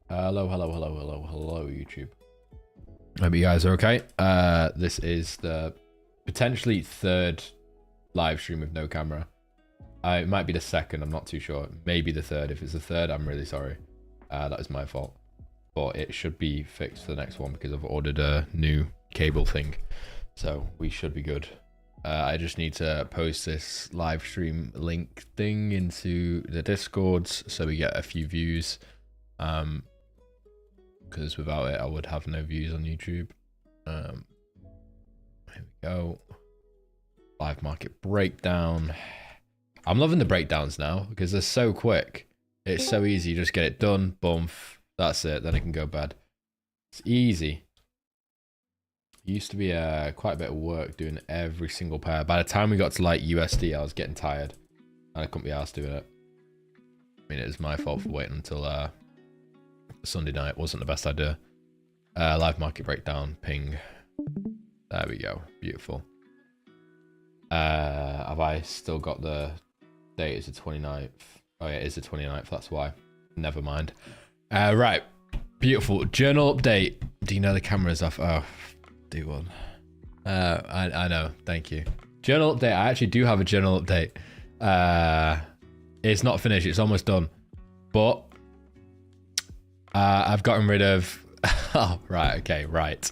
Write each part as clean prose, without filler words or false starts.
Hello, YouTube. Hope you guys are okay. This is the potentially third live stream with no camera. It might be the second, I'm not too sure. Maybe the third. If it's the third, I'm really sorry. That is my fault. But it should be fixed for the next one because I've ordered a new cable thing. So we should be good. I just need to post this live stream link thing into the Discords so we get a few views. Because without it, I would have no views on YouTube. Here we go. Live market breakdown. I'm loving the breakdowns now because they're so quick. It's so easy. You just get it done. Boom. That's it. Then it can go bad. It's easy. Used to be quite a bit of work doing every single pair. By the time we got to like USD, I was getting tired. And I couldn't be asked doing it. I mean, it was my fault for waiting until Sunday night. Wasn't the best idea. Live market breakdown. Ping. There we go. Beautiful. Have I still got the date? Is the 29th? Oh yeah, it is the 29th. That's why. Never mind. Right. Beautiful. Journal update. Do you know the camera's off? Oh, do one. I know. Thank you. Journal update. I actually do have a journal update. It's not finished. It's almost done. But I've gotten rid of... Oh, right. Okay. Right.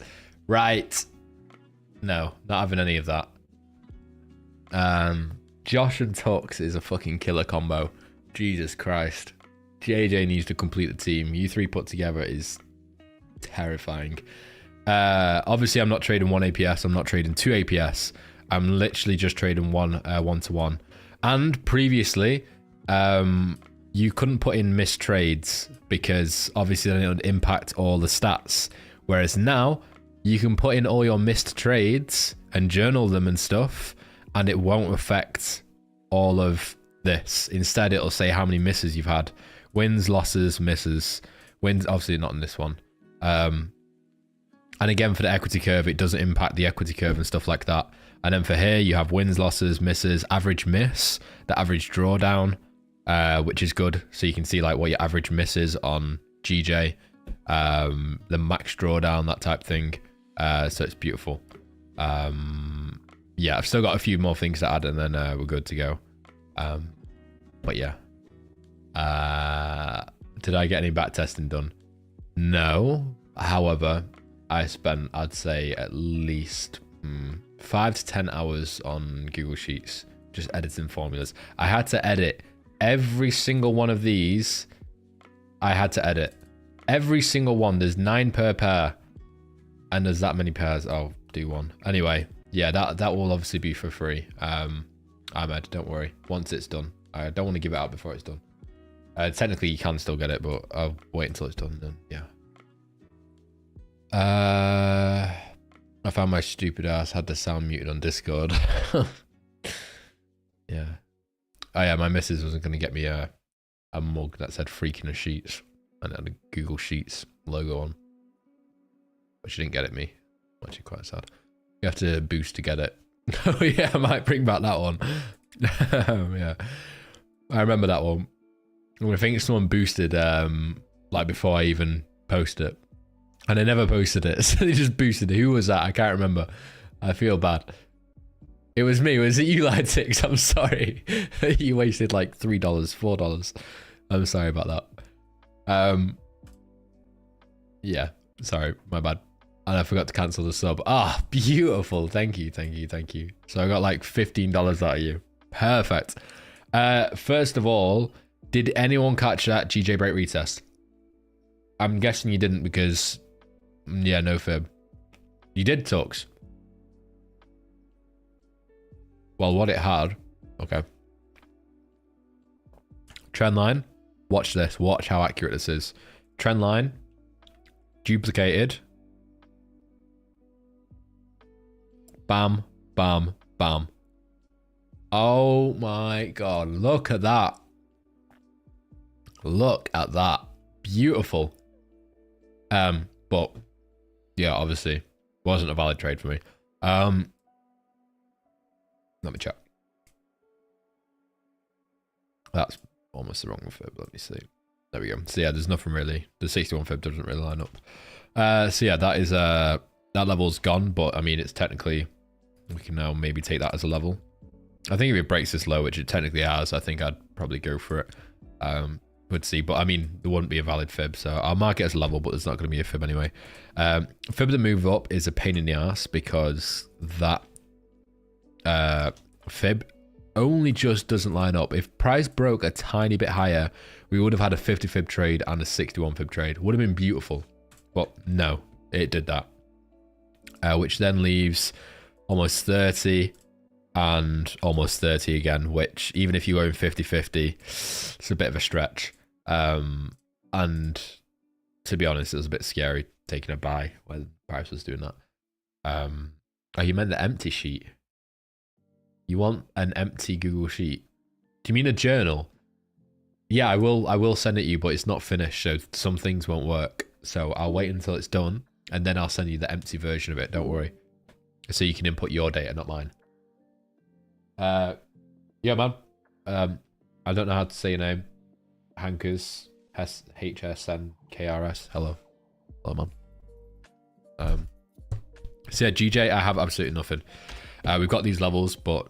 No, not having any of that. Josh and Tux is a fucking killer combo. Jesus Christ. JJ needs to complete the team. You three put together is terrifying. Obviously, I'm not trading one APS. I'm not trading two APS. I'm literally just trading one to one. And previously, you couldn't put in missed trades because obviously then it would impact all the stats. Whereas now, you can put in all your missed trades and journal them and stuff, and it won't affect all of this. Instead, it'll say how many misses you've had. Wins, losses, misses. Wins, obviously not in this one. And again, for the equity curve, it doesn't impact the equity curve and stuff like that. And then for here, you have wins, losses, misses, average miss, the average drawdown, which is good. So you can see like what your average miss is on GJ, the max drawdown, that type thing. So it's beautiful. Yeah, I've still got a few more things to add and then we're good to go. But yeah. Did I get any back testing done? No. However, I spent, I'd say, at least 5 to 10 hours on Google Sheets just editing formulas. I had to edit every single one of these. I had to edit every single one. There's 9 per pair, and there's that many pairs. I'll do one anyway. Yeah, that will obviously be for free. Ahmed, don't worry. Once it's done, I don't want to give it out before it's done. Technically, you can still get it, but I'll wait until it's done. Then yeah. I found my stupid ass had the sound muted on Discord. Yeah. Oh yeah, my missus wasn't going to get me a mug that said "Freaking of Sheets" and it had a Google Sheets logo on, but she didn't get it me. I'm actually quite sad. You have to boost to get it. Oh yeah, I might bring back that one. Yeah, I remember that one. I think someone boosted like before I even posted it, and I never posted it, so they just boosted it. Who was that? I can't remember. I feel bad. It was me. Was it you, Light Six? I'm sorry. You wasted like $3, $4. I'm sorry about that. Yeah, sorry, my bad. And I forgot to cancel the sub. Ah, beautiful. Thank you. So I got like $15 out of you. Perfect. First of all, did anyone catch that GJ break retest? I'm guessing you didn't because, yeah, no fib. You did, Tux. Well, what it had, okay. Trend line. Watch this. Watch how accurate this is. Trend line. Duplicated. Bam, bam, bam. Oh my God. Look at that. Look at that. Beautiful. But yeah, obviously wasn't a valid trade for me. Let me check. That's almost the wrong fib. Let me see. There we go. So yeah, there's nothing really. The 61 fib doesn't really line up. So yeah, that is that level's gone, but I mean, it's technically, we can now maybe take that as a level. I think if it breaks this low, which it technically has, I think I'd probably go for it. We'd see, but I mean, there wouldn't be a valid fib, so I'll mark it as a level, but there's not going to be a fib anyway. Fib to move up is a pain in the ass because that fib only just doesn't line up. If price broke a tiny bit higher, we would have had a 50 fib trade and a 61 fib trade. Would have been beautiful, but no, it did that. Which then leaves almost 30 and almost 30 again, which even if you own 50-50, it's a bit of a stretch. And to be honest, it was a bit scary taking a buy when price was doing that. Oh, you meant the empty sheet? You want an empty Google Sheet? Do you mean a journal? Yeah, I will send it you, but it's not finished, so some things won't work. So I'll wait until it's done, and then I'll send you the empty version of it. Don't worry. So you can input your data, not mine. Yeah, man. I don't know how to say your name. Hankers, HSNKRS. Hello. Hello, man. So yeah, GJ, I have absolutely nothing. We've got these levels, but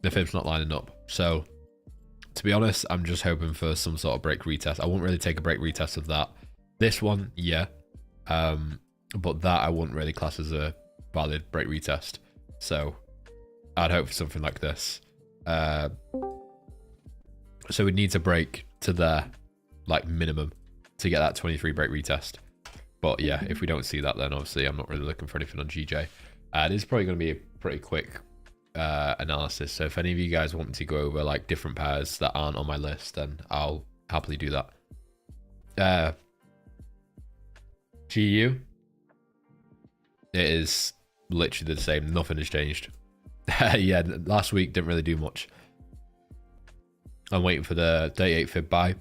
the fib's not lining up. So to be honest, I'm just hoping for some sort of break retest. I won't really take a break retest of that. This one, yeah. But that I wouldn't really class as a valid break retest. So I'd hope for something like this. So we'd need to break to their like minimum to get that 23 break retest. But yeah, if we don't see that, then obviously I'm not really looking for anything on GJ. This is probably going to be a pretty quick analysis. So if any of you guys want me to go over like different pairs that aren't on my list, then I'll happily do that. GU, it is literally the same. Nothing has changed. Yeah, last week didn't really do much. I'm waiting for the 38 fib buy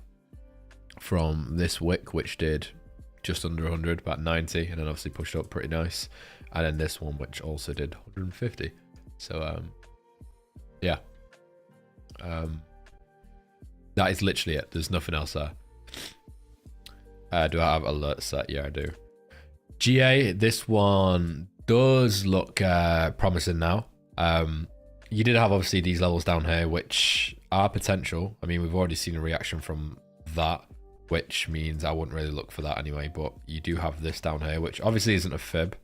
from this wick, which did just under 100, about 90, and then obviously pushed up pretty nice. And then this one, which also did 150. So yeah, that is literally it. There's nothing else there. Do I have alerts set? Yeah, I do. GA, this one does look promising now. You did have obviously these levels down here, which are potential. I mean, we've already seen a reaction from that, which means I wouldn't really look for that anyway. But you do have this down here, which obviously isn't a fib.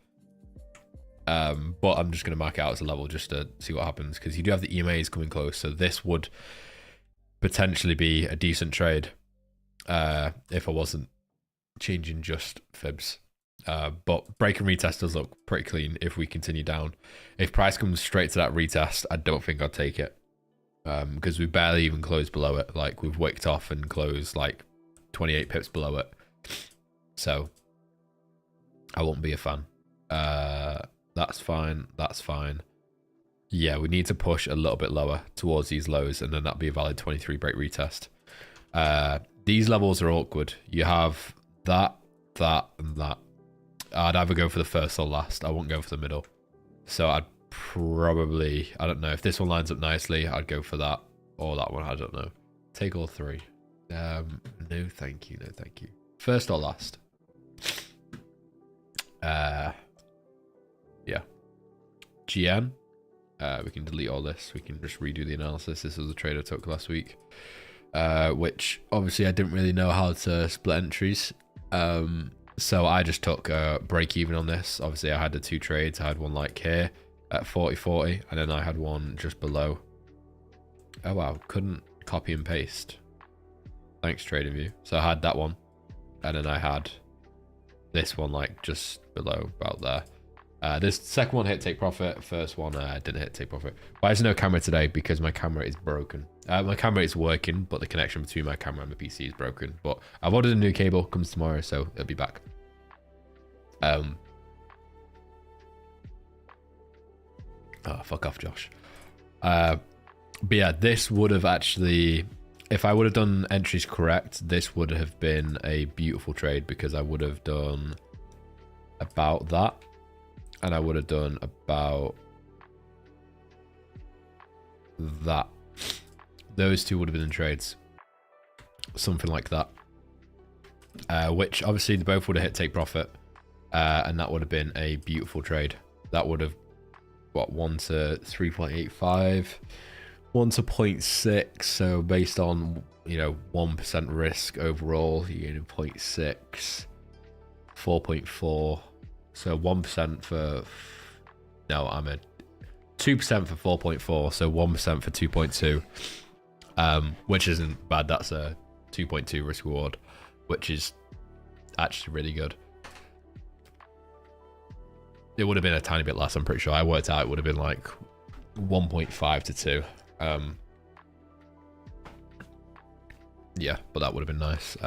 But I'm just going to mark it out as a level just to see what happens, because you do have the EMAs coming close. So this would potentially be a decent trade if I wasn't changing just fibs. But break and retest does look pretty clean if we continue down. If price comes straight to that retest, I don't think I'd take it, because we barely even closed below it. Like, we've wicked off and closed like 28 pips below it. So I won't be a fan. That's fine. That's fine. Yeah, we need to push a little bit lower towards these lows, and then that'd be a valid 23 break retest. These levels are awkward. You have that, and that. I'd either go for the first or last. I won't go for the middle. So I'd probably, I don't know, if this one lines up nicely, I'd go for that or that one. I don't know. Take all three. No, thank you. No, thank you. First or last? Yeah. GM. We can delete all this. We can just redo the analysis. This was a trade I took last week, which obviously I didn't really know how to split entries. So I just took a break even on this. Obviously I had the two trades. I had one like here at 40.40, and then I had one just below. Oh wow, couldn't copy and paste. Thanks, TradingView. So I had that one, and then I had this one like just below, about there. This second one hit take profit. First one didn't hit take profit. Why is there no camera today? Because my camera is broken. My camera is working, but the connection between my camera and my PC is broken. But I've ordered a new cable. Comes tomorrow, so it'll be back. Oh, fuck off, Josh. But yeah, this would have actually, if I would have done entries correct, this would have been a beautiful trade, because I would have done about that. And I would have done about that. Those two would have been in trades. something like that. Which obviously they both would have hit take profit, and that would have been a beautiful trade. That would have, what, 1 to 3.85, 1 to 0.6. So based on, you know, 1% risk overall, you get 0.6, 4.4. So 1% for, no, I'm a 2% for 4.4. So 1% for 2.2, which isn't bad. That's a 2.2 risk reward, which is actually really good. It would have been a tiny bit less, I'm pretty sure. I worked out it would have been like 1.5 to 2. Yeah, but that would have been nice.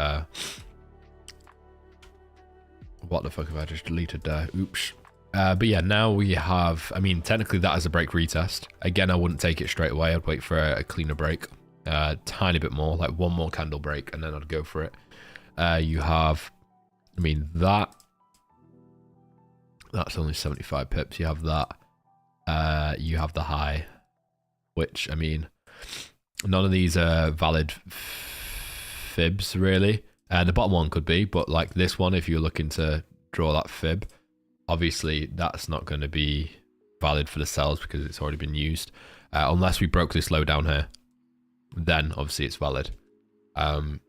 What the fuck have I just deleted there? Oops. But yeah, now we have, I mean, technically that is a break retest. Again, I wouldn't take it straight away. I'd wait for a cleaner break. Tiny bit more, like one more candle break, and then I'd go for it. You have, I mean, that's only 75 pips. You have that. You have the high, which, I mean, none of these are valid fibs, really. The bottom one could be, but like this one, if you're looking to draw that fib, obviously that's not going to be valid for the sells because it's already been used. Unless we broke this low down here, then obviously it's valid. Unless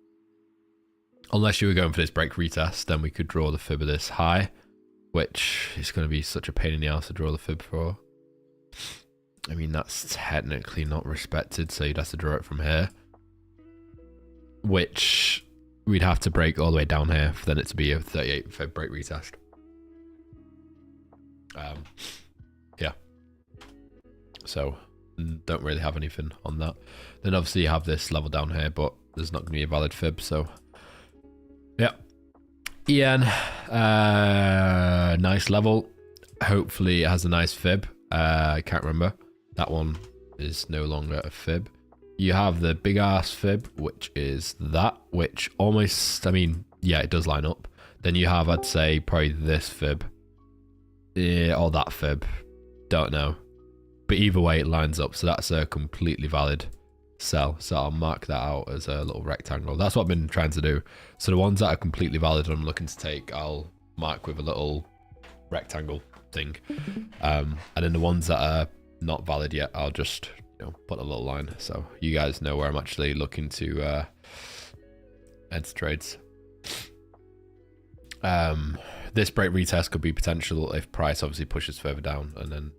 you were going for this break retest, then we could draw the fib of this high, which is going to be such a pain in the ass to draw the fib for. I mean, that's technically not respected, so you'd have to draw it from here, which we'd have to break all the way down here for then it to be a 38 fib break retest. Yeah. So don't really have anything on that. Then obviously you have this level down here, but there's not going to be a valid fib, so yeah. EN, nice level. Hopefully it has a nice fib. I can't remember. That one is no longer a fib. You have the big ass fib, which is that, which almost, I mean, yeah, it does line up. Then you have, I'd say, probably this fib. Or that fib. Don't know. But either way, it lines up. So that's a completely valid sell. So I'll mark that out as a little rectangle. That's what I've been trying to do. So the ones that are completely valid I'm looking to take, I'll mark with a little rectangle thing. And then the ones that are not valid yet, I'll just, you know, put a little line. So you guys know where I'm actually looking to enter trades. This break retest could be potential if price obviously pushes further down, and then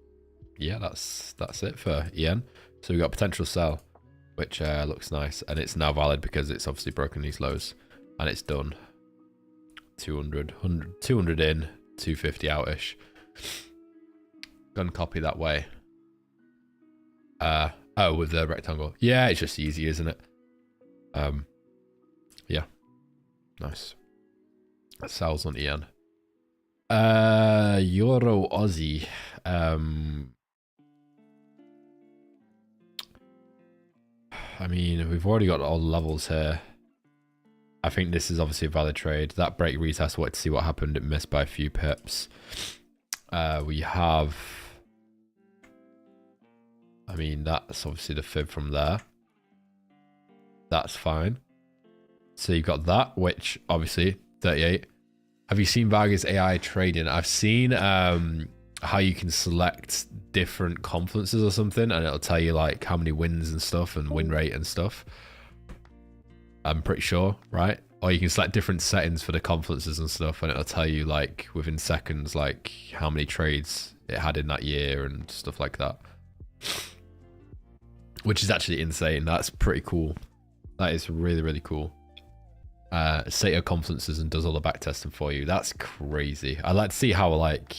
yeah, that's it for EN. So we got potential sell, which looks nice, and it's now valid because it's obviously broken these lows, and it's done 200 in, 250 out-ish. Gonna copy that way. Oh, with the rectangle. Yeah, it's just easy, isn't it? Yeah, nice. Sells on EN. Euro Aussie. I mean, we've already got all the levels here. I think this is obviously a valid trade. That break retest, wanted to see what happened. It missed by a few pips. We have, I mean, that's obviously the fib from there. That's fine. So you've got that, which obviously 38. Have you seen Vargas AI trading? I've seen how you can select different conferences or something, and it'll tell you like how many wins and stuff and win rate and stuff. I'm pretty sure, right? Or you can select different settings for the conferences and stuff, and it'll tell you like within seconds like how many trades it had in that year and stuff like that. Which is actually insane. That's pretty cool. That is really, really cool. Set your conferences and does all the back testing for you. That's crazy. I'd like to see how like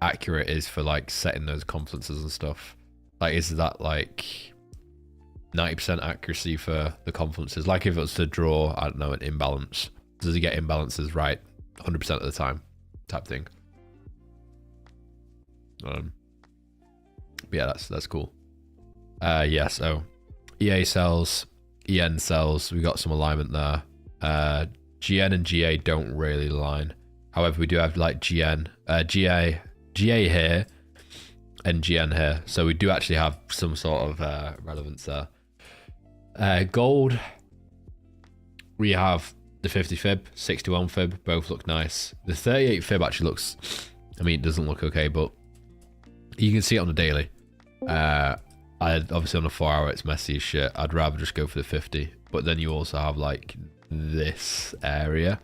accurate it is for like setting those conferences and stuff. Like, is that like 90% accuracy for the conferences? Like if it was to draw, I don't know, an imbalance, does it get imbalances right 100% of the time type thing? But yeah, that's cool. Yeah, so EA sells, EN sells. We got some alignment there. GN and GA don't really align. However, we do have like GA here and GN here. So we do actually have some sort of relevance there. Gold, We have the 50 fib, 61 fib, both look nice. The 38 fib actually looks, I mean, it doesn't look okay, but you can see it on the daily. Obviously on the 4 hour, it's messy as shit. I'd rather just go for the 50. But then you also have like this area,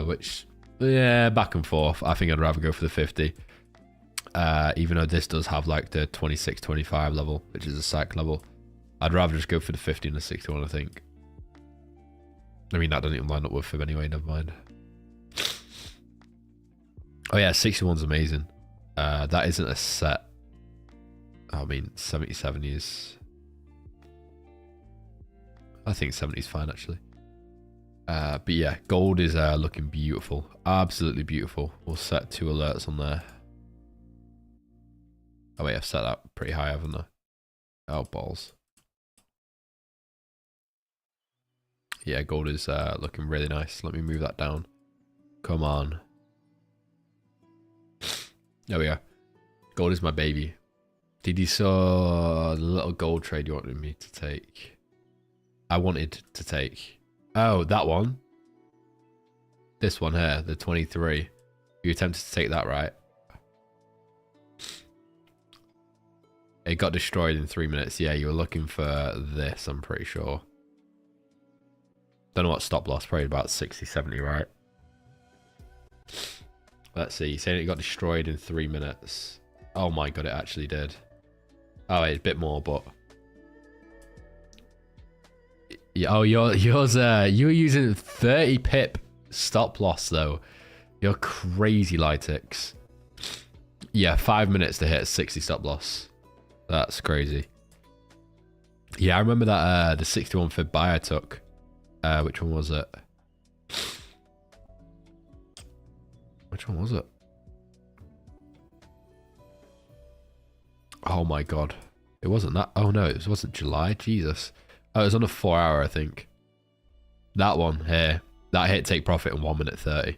which, yeah, back and forth. I think I'd rather go for the 50. Even though this does have like the 26, 25 level, which is a psych level. I'd rather just go for the 50 and the 61, I think. I mean, that doesn't even line up with fib anyway, never mind. Oh yeah, 61's amazing. That isn't a set. I mean, 77 is... I think 70 is fine, actually. But yeah, gold is looking beautiful. Absolutely beautiful. We'll set 2 alerts on there. Oh wait, I've set that pretty high, haven't I? Oh, balls. Yeah, gold is looking really nice. Let me move that down. Come on. There we go. Gold is my baby. Did you saw the little gold trade you wanted me to take? I wanted to take. Oh, that one. This one here, the 23. You attempted to take that, right? It got destroyed in 3 minutes. Yeah, you were looking for this, I'm pretty sure. Don't know what stop loss, probably about 60, 70, right? Let's see, saying it got destroyed in 3 minutes. Oh my god, it actually did. Oh, wait, a bit more, but... Yeah, oh, yours, you were using 30 pip stop loss, though. You're crazy, Lytix. Yeah, 5 minutes to hit 60 stop loss. That's crazy. Yeah, I remember that, the 61 fib buy I took. Which one was it? Which one was it? Oh my god. It wasn't that. Oh no, it wasn't July. Jesus. Oh, it was on a 4 hour, I think. That one here. That hit take profit in 1 minute 30.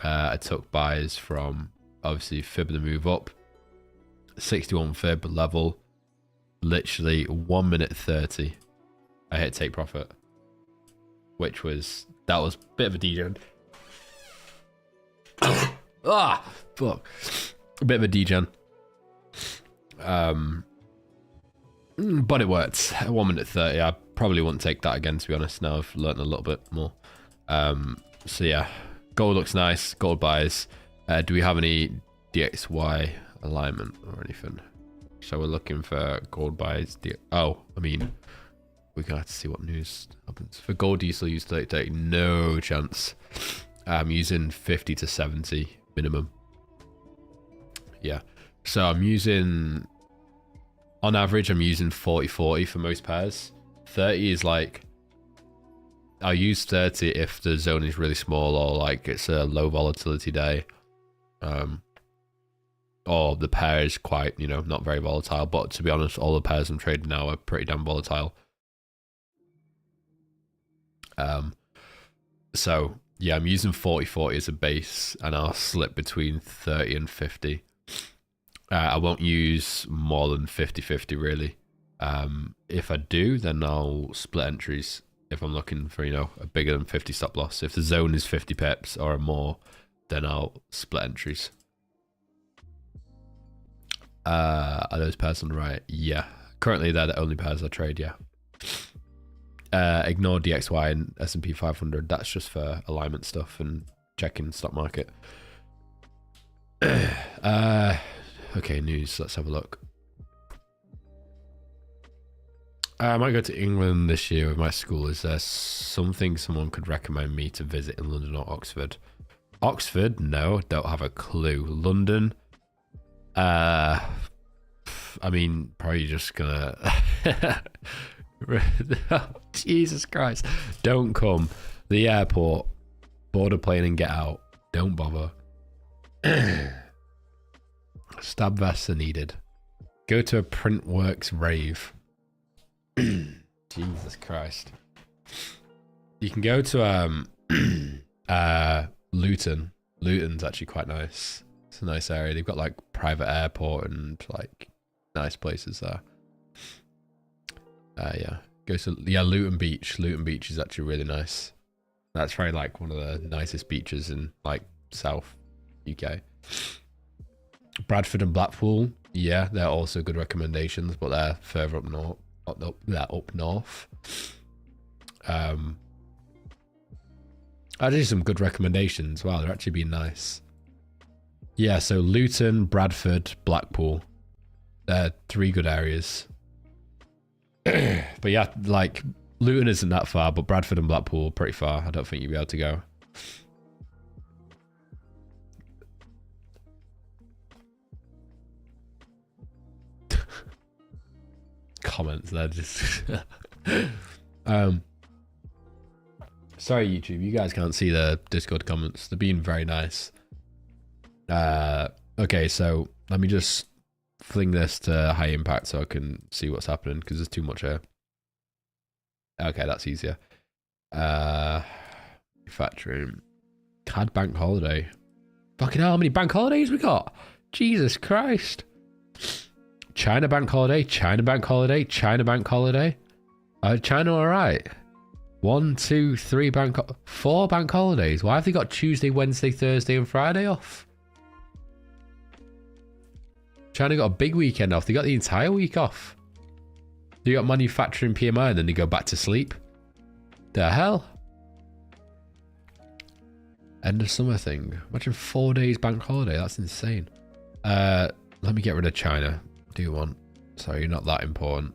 I took buys from, obviously, fib the move up. 61 fib level. Literally 1 minute 30. I hit take profit. Which was, that was a bit of a degen. Ah, fuck. A bit of a degen. But it worked. 1 minute 30. I probably wouldn't take that again, to be honest. Now I've learned a little bit more. So yeah, gold looks nice. Gold buys. Do we have any DXY alignment or anything? So we're looking for gold buys. Oh, I mean, we're gonna have to see what news happens. For gold diesel, use 30. No chance. I'm using 50 to 70 minimum. Yeah. So I'm using, on average, I'm using 40-40 for most pairs. 30 is like, I'll use 30 if the zone is really small or like it's a low volatility day. Or the pair is quite, you know, not very volatile. But to be honest, all the pairs I'm trading now are pretty damn volatile. So yeah, I'm using 40-40 as a base and I'll slip between 30 and 50. I won't use more than 50-50 really. If I do, then I'll split entries if I'm looking for, you know, a bigger than 50 stop loss. If the zone is 50 pips or more, then I'll split entries. Are those pairs on the right? Yeah. Currently, they're the only pairs I trade, yeah. Ignore DXY and S&P 500. That's just for alignment stuff and checking stock market. Okay, news. Let's have a look. I might go to England this year with my school. Is there something someone could recommend me to visit in London or Oxford? Oxford? No, don't have a clue. London? I mean, probably just gonna... Jesus Christ. Don't come. The airport. Board a plane and get out. Don't bother. Stab vests are needed. Go to a Printworks rave. Jesus Christ. You can go to Luton. Luton's actually quite nice. It's a nice area. They've got like private airport and like nice places there. Yeah. Go to, yeah, Luton Beach. Luton Beach is actually really nice. That's very like one of the nicest beaches in like South UK. Bradford and Blackpool, yeah, they're also good recommendations, but they're further up north. Up north. Actually, some good recommendations. Wow, they're actually being nice. Yeah, so Luton, Bradford, Blackpool. They're 3 good areas. But yeah, like Luton isn't that far, but Bradford and Blackpool are pretty far. I don't think you'll be able to go. Comments, they're just sorry YouTube, you guys can't see the Discord comments. They're being very nice. Okay, so let me just fling this to high impact so I can see what's happening, because there's too much here. Okay, that's easier. Manufacturing. CAD bank holiday. Fucking hell, how many bank holidays we got? Jesus Christ. China bank holiday, China bank holiday, China bank holiday. China alright. 1, 2, 3 4 bank holidays. Why have they got Tuesday, Wednesday, Thursday and Friday off? China got a big weekend off. They got the entire week off. You got manufacturing PMI and then they go back to sleep. The hell? End of summer thing. Imagine 4 days bank holiday. That's insane. Let me get rid of China. Do you want? Sorry, you're not that important.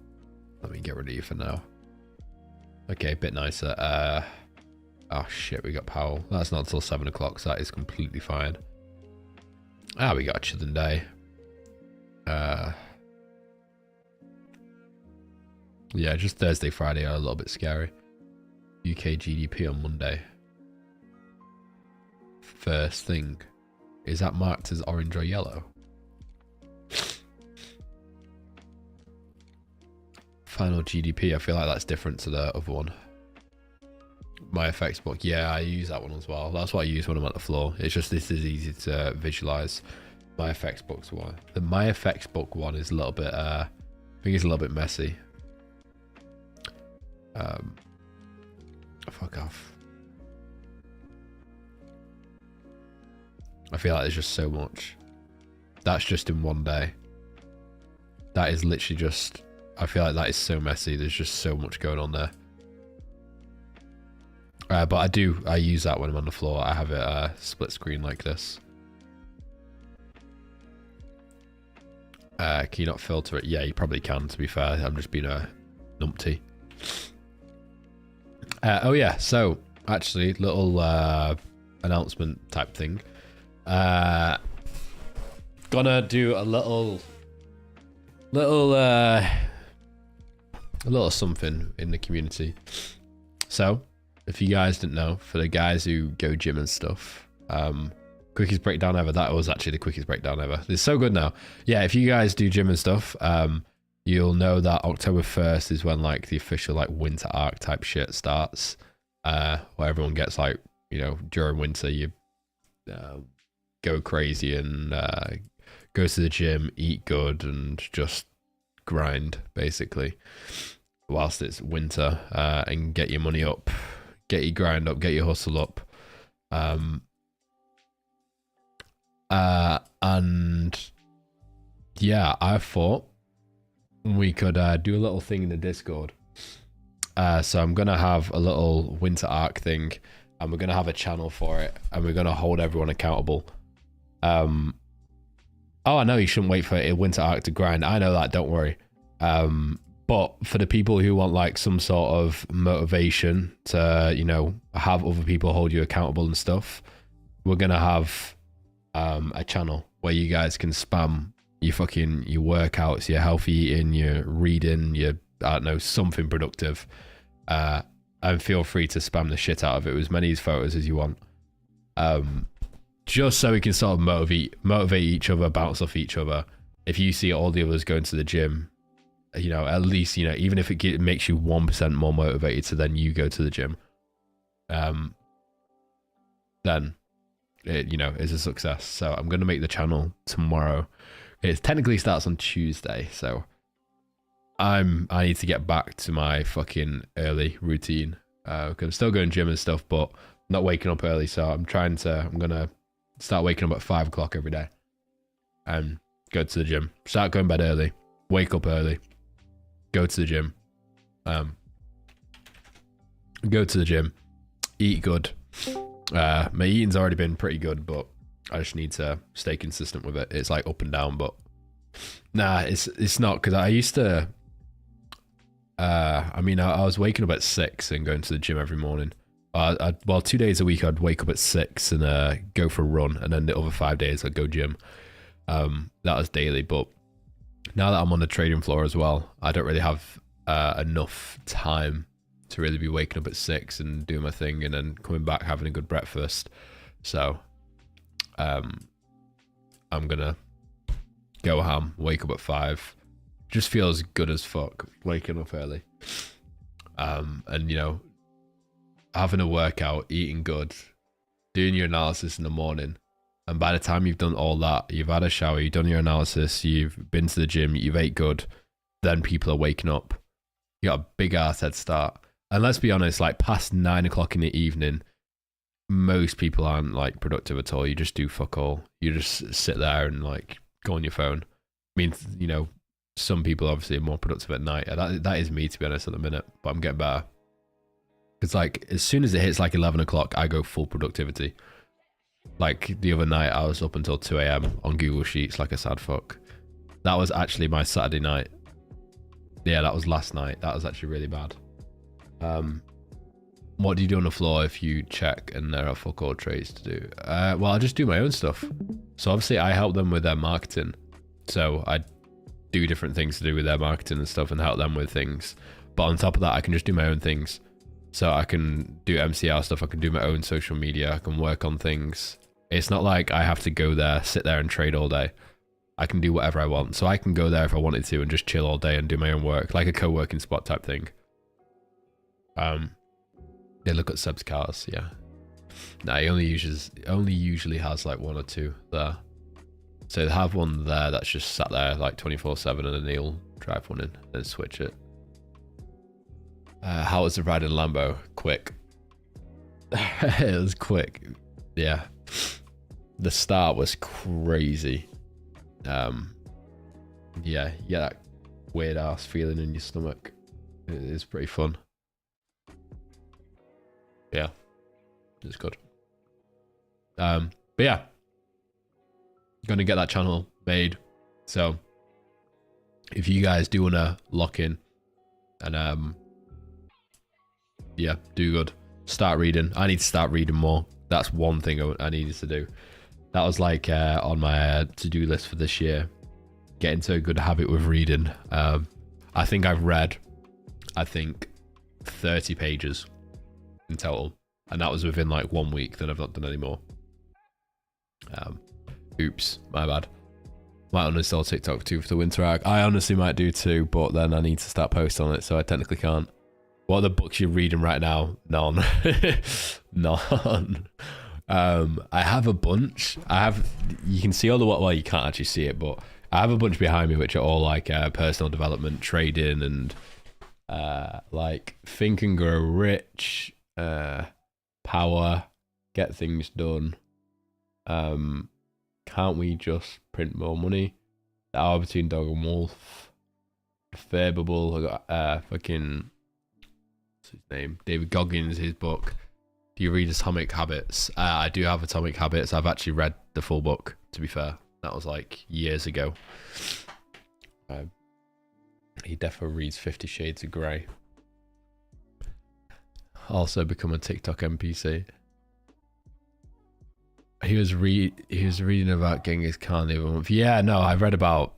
Let me get rid of you for now. Okay, a bit nicer. Oh shit, we got Powell. That's not until 7 o'clock, so that is completely fine. Ah, we got a chilling day. Yeah, just Thursday, Friday are a little bit scary. UK GDP on Monday. First thing. Is that marked as orange or yellow? Final GDP, I feel like that's different to the other one. My effects book, yeah, I use that one as well. That's what I use when I'm at the floor. It's just this is easy to visualize. My effects book's one. The My effects book one is a little bit, I think it's a little bit messy. Fuck off. I feel like there's just so much. That's just in one day. That is literally just... I feel like that is so messy. There's just so much going on there. But I use that when I'm on the floor. I have it split screen like this. Can you not filter it? Yeah, you probably can, to be fair. I'm just being a numpty. Oh yeah, so actually, little announcement type thing. Gonna do a little something in the community. So, if you guys didn't know, for the guys who go gym and stuff, quickest breakdown ever. That was actually the quickest breakdown ever. It's so good now. Yeah, if you guys do gym and stuff, you'll know that October 1st is when like the official like winter arc type shit starts, where everyone gets like, you know, during winter you go crazy and go to the gym, eat good, and just grind basically whilst it's winter, and get your money up, get your grind up, get your hustle up. And yeah, I thought we could do a little thing in the Discord. So I'm gonna have a little winter arc thing, and we're gonna have a channel for it, and we're gonna hold everyone accountable. Oh, I know you shouldn't wait for a winter arc to grind. I know that, don't worry. But for the people who want like some sort of motivation to, you know, have other people hold you accountable and stuff, we're gonna have a channel where you guys can spam your workouts, your healthy eating, your reading, your, I don't know, something productive, and feel free to spam the shit out of it with as many photos as you want, just so we can sort of motivate each other, bounce off each other. If you see all the others going to the gym, you know, at least, you know, even if it makes you 1% more motivated to then you go to the gym, then it, you know, is a success. So I'm going to make the channel tomorrow. It technically starts on Tuesday, so I need to get back to my fucking early routine. Cause I'm still going gym and stuff, but not waking up early. So I'm gonna start waking up at 5 o'clock every day and go to the gym. Start going to bed early, wake up early, go to the gym. Go to the gym, eat good. My eating's already been pretty good, but I just need to stay consistent with it. It's like up and down, but nah, it's not, because I used to. I mean, I was waking up at 6 and going to the gym every morning. Well, 2 days a week I'd wake up at 6 and go for a run, and then the other 5 days I'd go gym. That was daily, but now that I'm on the trading floor as well, I don't really have enough time to really be waking up at 6 and doing my thing and then coming back having a good breakfast. So I'm gonna go ham, wake up at 5. Just feels good as fuck waking up early. And you know, having a workout, eating good, doing your analysis in the morning, and by the time you've done all that, you've had a shower, you've done your analysis, you've been to the gym, you've ate good, then people are waking up. You got a big ass head start. And let's be honest, like past 9 o'clock in the evening, most people aren't like productive at all. You just do fuck all. You just sit there and like go on your phone. I mean, you know, some people obviously are more productive at night. That is me, to be honest, at the minute, but I'm getting better. It's like as soon as it hits like 11 o'clock, I go full productivity. Like the other night, I was up until 2 a.m. on Google Sheets like a sad fuck. That was actually my Saturday night. Yeah, that was last night. That was actually really bad. What do you do on the floor if you check and there are fuck all trades to do? Well, I just do my own stuff. So obviously I help them with their marketing. So I do different things to do with their marketing and stuff and help them with things. But on top of that, I can just do my own things. So I can do MCR stuff. I can do my own social media. I can work on things. It's not like I have to go there, sit there and trade all day. I can do whatever I want. So I can go there if I wanted to and just chill all day and do my own work, like a co-working spot type thing. They look at subs cars, yeah. No, he only usually has like 1 or 2 there. So they have one there that's just sat there like 24/7, and then they'll drive one in and switch it. How was the ride in Lambo? Quick. It was quick. Yeah. The start was crazy. Yeah, you get that weird ass feeling in your stomach. It is pretty fun. Yeah, it's good. But yeah, gonna get that channel made. So if you guys do wanna lock in and yeah, do good. Start reading. I need to start reading more. That's one thing I needed to do. That was like on my to-do list for this year. Get into a good habit with reading. I think I've read, 30 pages in total, and that was within like 1 week. Then I've not done any more. Oops, my bad. Might uninstall TikTok too for the winter arc. I honestly might do too, but then I need to start posting on it, so I technically can't. What are the books you're reading right now? None. None. I have a bunch. You can see all the, well, you can't actually see it, but I have a bunch behind me which are all like personal development, trading, and like Think and Grow Rich, Power, Get Things Done. Can't We Just Print More Money? The Hour Between Dog and Wolf, Favorable. I got fucking, what's his name? David Goggins, his book. Do you read Atomic Habits? I do have Atomic Habits. I've actually read the full book, to be fair. That was like years ago. He definitely reads 50 Shades of Grey. Also become a TikTok NPC. He was reading about Genghis Khan the other month. Yeah, no, I've read about.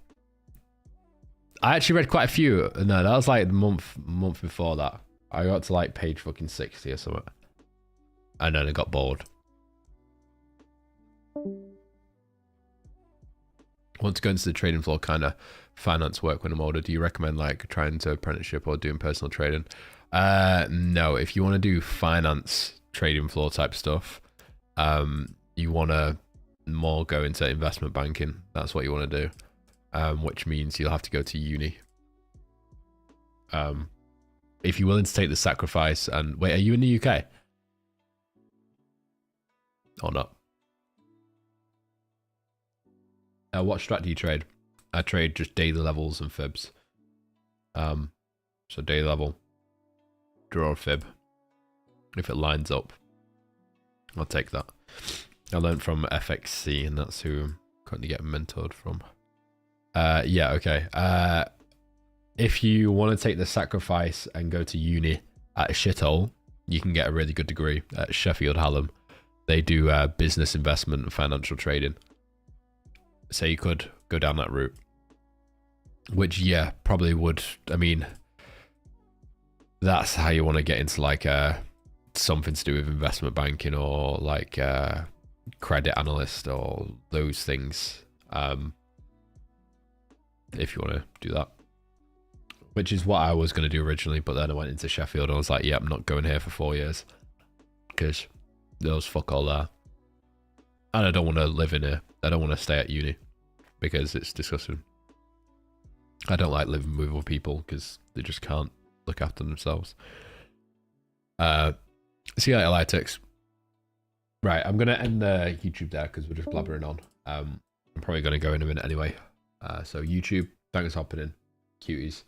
I actually read quite a few. No, that was like the month before that. I got to like page fucking 60 or something. And then I got bored. Want to go into the trading floor kind of finance work when I'm older? Do you recommend like trying to apprenticeship or doing personal trading? No, if you want to do finance trading floor type stuff, you want to more go into investment banking. That's what you want to do, which means you'll have to go to uni. If you're willing to take the sacrifice and wait, are you in the UK? Or not? What strat do you trade? I trade just daily levels and fibs. So daily level, draw a fib. If it lines up, I'll take that. I learned from FXC, and that's who I'm currently getting mentored from. Yeah, okay. If you want to take the sacrifice and go to uni at a shithole, you can get a really good degree at Sheffield Hallam. They do business investment and financial trading. So you could go down that route. Which, yeah, probably would. I mean, that's how you want to get into like something to do with investment banking or like credit analyst or those things. If you want to do that. Which is what I was going to do originally, but then I went into Sheffield and I was like, yeah, I'm not going here for 4 years. Because there was fuck all there. And I don't want to live in here. I don't want to stay at uni. Because it's disgusting. I don't like living with other people because they just can't look after themselves. See you later, Lytix. Right, I'm going to end the YouTube there because we're just blabbering on. I'm probably going to go in a minute anyway. So YouTube, thanks for hopping in. Cuties.